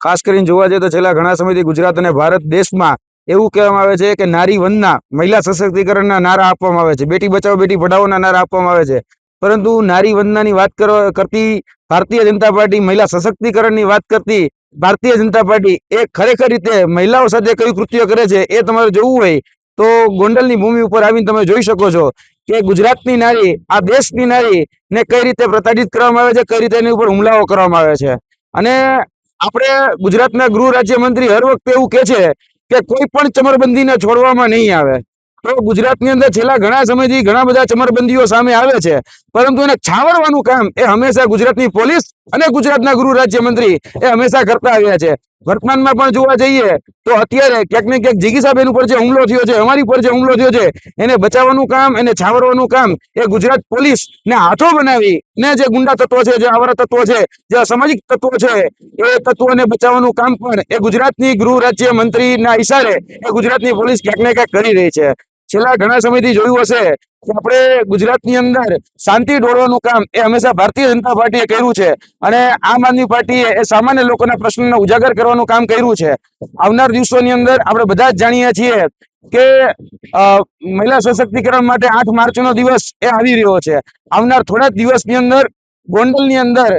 ખાસ કરીને જોવા જઈએ તો છેલ્લા ઘણા સમયથી ગુજરાત અને ભારત દેશમાં એવું કહેવામાં આવે છે કે નારી વંદના મહિલા સશક્તિકરણના નારા આપવામાં આવે છે, બેટી બચાવો બેટી પઢાઓના નારા આપવામાં આવે છે, પરંતુ નારી વંદનાની વાત કરતી ભારતીય જનતા પાર્ટી, મહિલા સશક્તિકરણની વાત કરતી ભારતીય જનતા પાર્ટી એ ખરેખર રીતે મહિલાઓ સાથે કયું કૃત્ય કરે છે એ તમારે જોવું હોય તો ગોંડલની ભૂમિ ઉપર આવીને તમે જોઈ શકો છો કે ગુજરાતની નારી, આ દેશની નારી ને કઈ રીતે પ્રતાડિત કરવામાં આવે છે, કઈ રીતે એની ઉપર હુમલાઓ કરવામાં આવે છે. અને આપણે ગુજરાતના ગૃહ રાજ્યમંત્રી હર વખતે એવું કહે છે કે કોઈ પણ ચમરબંધીને છોડવામાં નહીં આવે. તો ગુજરાતની અંદર છેલ્લા ઘણા સમયથી ઘણા બધા ચમરબંધીઓ સામે આવે છે, પરંતુ એને છાવરવાનું કામ એ હંમેશા ગુજરાતની પોલીસ અને ગુજરાતના ગૃહ રાજ્યમંત્રી એ હંમેશા કરતા આવ્યા છે. વર્તમાનમાં પણ જોવા જઈએ તો અત્યારે ક્યાંક ને ક્યાંક જિગીસાબેન ઉપર જે હુમલો થયો છે, અમારી ઉપર જે હુમલો થયો છે, એને બચાવવાનું કામ, એને છાવરવાનું કામ એ ગુજરાત પોલીસ ને હાથો બનાવી ને જે ગુંડા તત્વો છે, જે આવારા તત્વો છે, જે અસામાજિક તત્વો છે, એ તત્વોને બચાવવાનું કામ પણ એ ગુજરાતની ગૃહ રાજ્ય મંત્રીના ઈશારે એ ગુજરાતની પોલીસ ક્યાંક ને ક્યાંક કરી રહી છે. છેલ્લા ઘણા સમયથી જોયું હશે કે આપણે ગુજરાતની અંદર શાંતિ દોડવાનું કામ એ હંમેશા ભારતીય જનતા પાર્ટીએ કર્યું છે, અને આમ આદમી પાર્ટીએ એ સામાન્ય લોકોના પ્રશ્નોને ઉજાગર કરવાનું કામ કર્યું છે. આવનાર દિવસોની અંદર આપણે બધા જ જાણીએ છીએ કે મહિલા સશક્તિકરણ માટે 8 માર્ચનો દિવસ એ આવી રહ્યો છે. આવનાર થોડા દિવસની અંદર ગોંડલની અંદર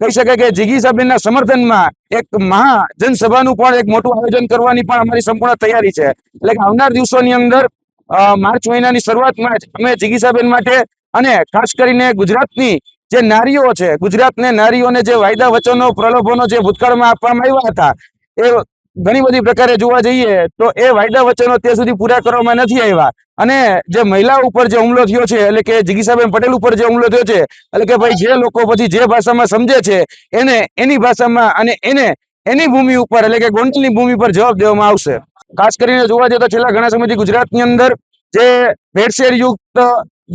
કહી શકાય કે જિગીસાબેનના સમર્થનમાં એક મહા જનસભાનું પણ એક મોટું આયોજન કરવાની પણ અમારી સંપૂર્ણ તૈયારી છે. એટલે કે આવનાર દિવસોની અંદર માર્ચ મહિનાની શરૂઆતમાં જ અમે જિગીસાબેન માટે અને ખાસ કરીને ગુજરાતની જે નારીઓ છે, ગુજરાતને નારીઓને જે વાયદા વચનો પ્રલોભનો જે ભૂતકાળમાં આપવામાં આવ્યા હતા, એ ઘણી બધી પ્રકારે જોવા જઈએ તો એ વાયદા વચનો ત્યાં સુધી પૂરા કરવામાં નથી આવ્યા. અને જે મહિલા ઉપર જે હુમલો થયો છે, એટલે કે જિગીસાબેન પટેલ ઉપર જે હુમલો થયો છે, એટલે કે ભાઈ જે લોકો પછી જે ભાષામાં સમજે છે એને એની ભાષામાં અને એને એની ભૂમિ ઉપર એટલે કે ગોંડલની ભૂમિ પર જવાબ દેવામાં આવશે. ખાસ કરીને જોવા જઈએ તો છેલ્લા ઘણા સમયથી ગુજરાતની અંદર જે ભેળસેળ યુક્ત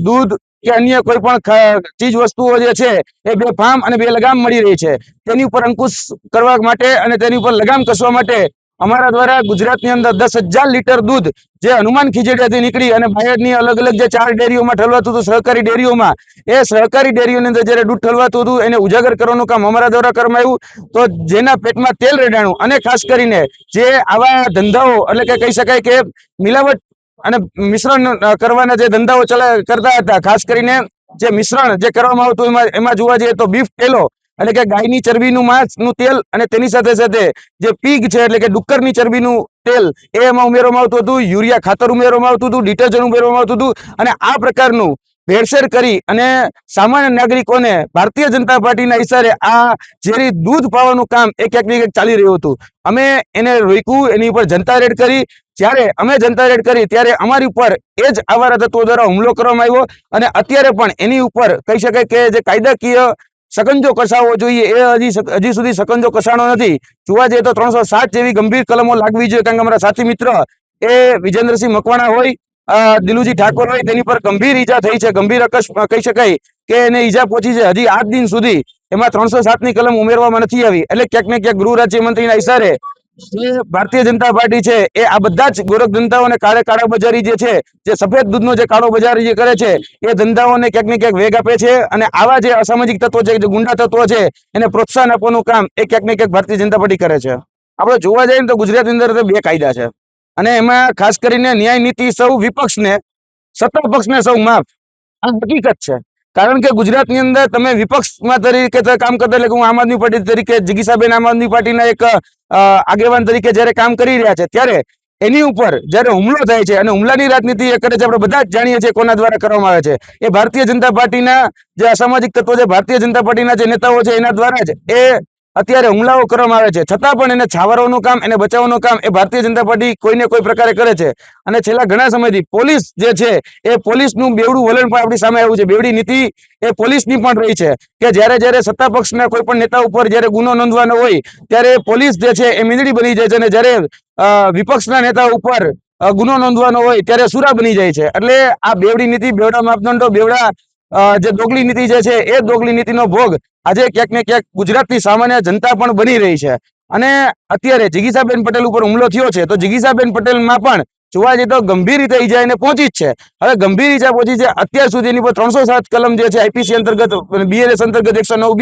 દૂધ કે અન્ય કોઈ પણ ચીજ વસ્તુઓ જે છે એ બેફામ અને બેલગામ મળી રહી છે, તેની ઉપર અંકુશ કરવા માટે અને તેની ઉપર લગામ કસવા માટે અમારા દ્વારા ગુજરાતની અંદર 10,000 લીટર દૂધ જે હનુમાન ખીજડીયાથી નીકળી અને બાયડની અલગ અલગ જે 4 ડેરીઓમાં ઠલવાતું હતું, સહકારી ડેરીઓમાં, એ સહકારી ડેરીઓની અંદર જ્યારે દૂધ ઠલવાતું હતું એને ઉજાગર કરવાનું કામ અમારા દ્વારા કરવામાં આવ્યું. તો જેના પેટમાં તેલ રેડાણું અને ખાસ કરીને જે આવા ધંધાઓ એટલે કે કહી શકાય કે મિલાવટ અને મિશ્રણ કરવાના જે ધંધાઓ કરતા હતા, ખાસ કરીને જે મિશ્રણ જે કરવામાં આવતું એમાં જોવા જઈએ તો બીફ ટેલો એટલે કે ગાયની ચરબીનું માંસનું તેલ અને તેની સાથે સાથે જે પીગ છે એટલે કે ડુક્કરની ચરબીનું તેલ એ એમાં ઉમેરવામાં આવતું હતું, યુરિયા ખાતર ઉમેરવામાં આવતું હતું, ડિટર્જન્ટ ઉમેરવામાં આવતું હતું, અને આ પ્રકારનું ભેળસેળ કરી અને સામાન્ય નાગરિકોને ભારતીય જનતા પાર્ટીના ઈશારે આ ઝેરી દૂધ પાવાનું કામ એ ક્યાંક ને ક્યાંક ચાલી રહ્યું હતું. અમે એને રોક્યું, એની ઉપર જનતા રેડ કરી. જ્યારે અમે જનતા રેડ કરી ત્યારે અમારી ઉપર એ જ આવારા તત્વો દ્વારા હુમલો કરવામાં આવ્યો, અને અત્યારે પણ એની ઉપર કહી શકાય કે જે કાયદાકીય શકંજો કસાવો જોઈએ એ હજી સુધી શકંજો કસાણો નથી. જોવા જઈએ તો 307 જેવી ગંભીર કલમો લાગવી જોઈએ, કારણ કે અમારા સાથી મિત્ર એ વિજેન્દ્રસિંહ મકવાણા હોય, દિલુજી ઠાકોર હોય, તેની પર ગંભીર ઈજા થઈ છે, ગંભીર કહી શકાય કે એને ઈજા પહોંચી છે. હજી 8 દિન સુધી એમાં 307ની કલમ ઉમેરવામાં નથી આવી. એટલે ક્યાંક ને ક્યાંક ગૃહ રાજ્યમંત્રીના ઈશારે જે ભારતીય જનતા પાર્ટી છે એ આ બધા જ ગોરખ ધંધાઓને કાળો બજારી જે છે, જે સફેદ દૂધનો જે કાળો બજારી જે કરે છે, એ ધંધાઓને ક્યાંક ને ક્યાંક વેગ આપે છે, અને આવા જે અસામાજિક તત્વો છે, જે ગુંડા તત્વો છે, એને પ્રોત્સાહન આપવાનું કામ એ ક્યાંક ને ક્યાંક ભારતીય જનતા પાર્ટી કરે છે. આપણે જોવા જઈએ તો ગુજરાતની અંદર 2 કાયદા છે, અને એમાં ખાસ કરીને ન્યાય નીતિ સૌ વિપક્ષને, સત્તા પક્ષને સૌ માફ. આ હકીકત છે. કારણ કે ગુજરાતની અંદર તમે વિપક્ષમાં તરીકે કામ કરતા, એટલે હું આમ આદમી પાર્ટી તરીકે જિગીસાબેન આમ આદમી પાર્ટીના એક આગેવાન તરીકે જ્યારે કામ કરી રહ્યા છે, ત્યારે એની ઉપર જ્યારે હુમલો થાય છે, અને હુમલાની રાજનીતિ એ કરે છે, આપણે બધા જ જાણીએ છીએ કોના દ્વારા કરવામાં આવે છે. એ ભારતીય જનતા પાર્ટીના જે અસામાજિક તત્વો છે, ભારતીય જનતા પાર્ટીના જે નેતાઓ છે, એના દ્વારા જ એ અત્યારે હુમલાઓ કરવામાં આવે છે. છતાં પણ એને છાવરવાનું કામ, એને બચાવવાનું કામ એ ભારતીય જનતા પાર્ટી કોઈને કોઈ પ્રકારે કરે છે. અને છેલ્લા ઘણા સમયથી પોલીસ જે છે એ પોલીસનું બેવડું વલણ પણ આપણી સામે આવ્યું છે. બેવડી નીતિ એ પોલીસની પણ રહી છે કે જ્યારે સત્તા પક્ષના કોઈ પણ નેતા ઉપર જ્યારે ગુનો નોંધવાનો હોય ત્યારે પોલીસ જે છે એ મીંદડી બની જાય છે, અને જ્યારે વિપક્ષના નેતા ઉપર ગુનો નોંધવાનો હોય ત્યારે સુરા બની જાય છે. એટલે આ બેવડી નીતિ, બેવડા માપદંડો, બેવડા જે દોગલી નીતિ જે છે એ દોગલી નીતિનો ભોગ આજે ક્યાંક ને ક્યાંક ગુજરાતની સામાન્ય જનતા પણ બની રહી છે. અને અત્યારે જિગીસાબેન પટેલ ઉપર હુમલો થયો છે, તો જિગીસાબેન પટેલમાં પણ જોવા જઈએ તો ગંભીર રીતે ઈજા એને પહોંચી જ છે. હવે ગંભીર ઈજા પહોંચી છે, અત્યાર સુધી એની પર 307 કલમ જે છે આઈપીસી અંતર્ગત, બીએનએસ અંતર્ગત 109B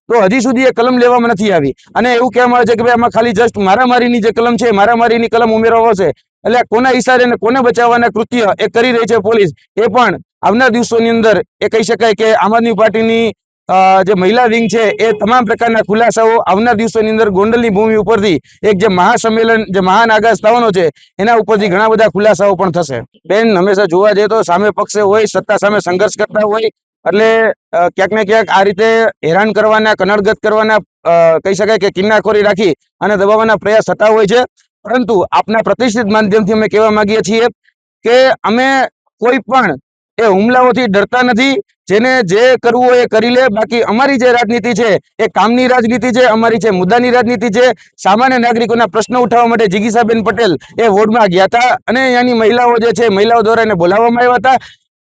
તો હજી સુધી એ કલમ લેવામાં નથી આવી અને એવું કહેવામાં આવે છે કે ભાઈ આમાં ખાલી જસ્ટ મારામારીની જે કલમ છે મારામારીની કલમ ઉમેરવામાં આવશે એટલે કોના ઈશારે અને કોને બચાવવાના કૃત્ય એ કરી રહી છે પોલીસ એ પણ આવનાર દિવસોની અંદર એ કહી શકાય કે આમ આદમી પાર્ટીની જે મહિલા વિંગ છે એ તમામ પ્રકારના ખુલાસાઓ આવનાર દિવસોની અંદર ગોંડલની ભૂમિ ઉપરથી એક જે મહાસંમેલન જે મહાન આગાસ થવાનો છે એના ઉપરથી ઘણા બધા ખુલાસાઓ પણ થશે. બેન, હંમેશા જોવા જઈએ તો સામે પક્ષે હોય સત્તા સામે સંઘર્ષ કરતા હોય એટલે ક્યાંક ને ક્યાંક આ રીતે હેરાન કરવાના કનડગત કરવાના કહી શકાય કે કિન્નાખોરી રાખી અને દબાવવાના પ્રયાસ થતા હોય છે. પરંતુ આપના પ્રતિષ્ઠિત માધ્યમથી અમે કહેવા માંગીએ છીએ કે અમે કોઈ પણ એ હુમલાઓથી ડરતા નથી. જેને જે કરવું હોય એ કરી લે. બાકી અમારી જે રાજનીતિ છે એ કામની રાજનીતિ છે, અમારી છે મુદ્દાની રાજનીતિ છે. સામાન્ય નાગરિકોના પ્રશ્નો ઉઠાવવા માટે જિગીસાબેન પટેલ એ વોર્ડમાં ગયા હતા અને અહીંયાની મહિલાઓ જે છે મહિલાઓ દ્વારા એને બોલાવવામાં આવ્યા હતા.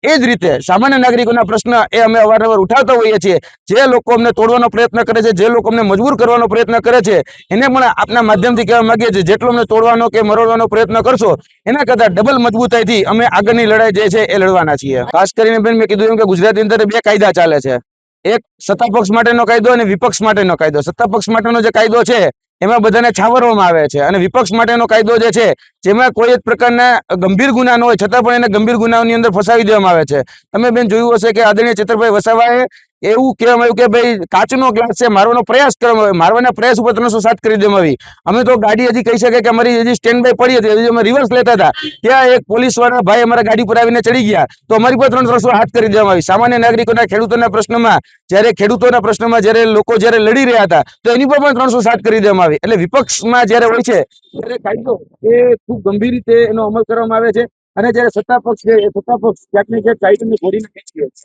એ જ રીતે સામાન્ય નાગરિકોના પ્રશ્ન એ અમે અવારનવાર ઉઠાવતા હોઈએ છીએ. જે લોકો અમને તોડવાનો પ્રયત્ન કરે છે, જે લોકો અમને મજબૂર કરવાનો પ્રયત્ન કરે છે, એને પણ આપના માધ્યમથી કહેવા માંગીએ છીએ જેટલો અમને તોડવાનો કે મરોડવાનો પ્રયત્ન કરશો એના કરતા ડબલ મજબૂતાઈથી અમે આગળની લડાઈ જે છે એ લડવાના છીએ. ખાસ કરીને બેન મેં કીધું એમ કે ગુજરાતની અંદર બે કાયદા ચાલે છે. એક સત્તા પક્ષ માટેનો કાયદો અને વિપક્ષ માટેનો કાયદો. સત્તા પક્ષ માટેનો જે કાયદો છે એમાં બધાને છાવરવામાં આવે છે અને વિપક્ષ માટેનો કાયદો જે છે જેમાં કોઈ જ પ્રકારના ગંભીર ગુના ન હોય છતાં પણ એને ગંભીર ગુનાઓની અંદર ફસાવી દેવામાં આવે છે. તમે બેન જોયું હશે કે આદરણીય ચેતરભાઈ વસાવાએ એવું કહેવામાં આવ્યું કે ભાઈ કાચનો ગ્લાસ છે મારવાનો પ્રયાસ કરવામાં આવ્યો, મારવાના પ્રયાસ ઉપર 307 કરી દેવામાં આવી. અમે તો ગાડી હજી કહી શકાય કે અમારી હજી સ્ટેન્ડ બાય પડી હતી, હજી અમે રિવર્સ લેતા હતા ત્યાં એક પોલીસ વાળા ભાઈ અમારા ગાડી પર આવીને ચડી ગયા તો અમારી પર 307 કરી દેવામાં આવી. સામાન્ય નાગરિકોના ખેડૂતોના પ્રશ્નમાં જ્યારે લોકો જ્યારે લડી રહ્યા હતા તો એની પર પણ 307 કરી દેવામાં આવી. એટલે વિપક્ષમાં જ્યારે હોય છે ત્યારે કાયદો એ ખૂબ ગંભીર રીતે એનો અમલ કરવામાં આવે છે અને જ્યારે સત્તા પક્ષ છે એ સત્તા પક્ષ ક્યાંક ને ક્યાંક કાયદાની ઘોડીને ખેંચી લે છે.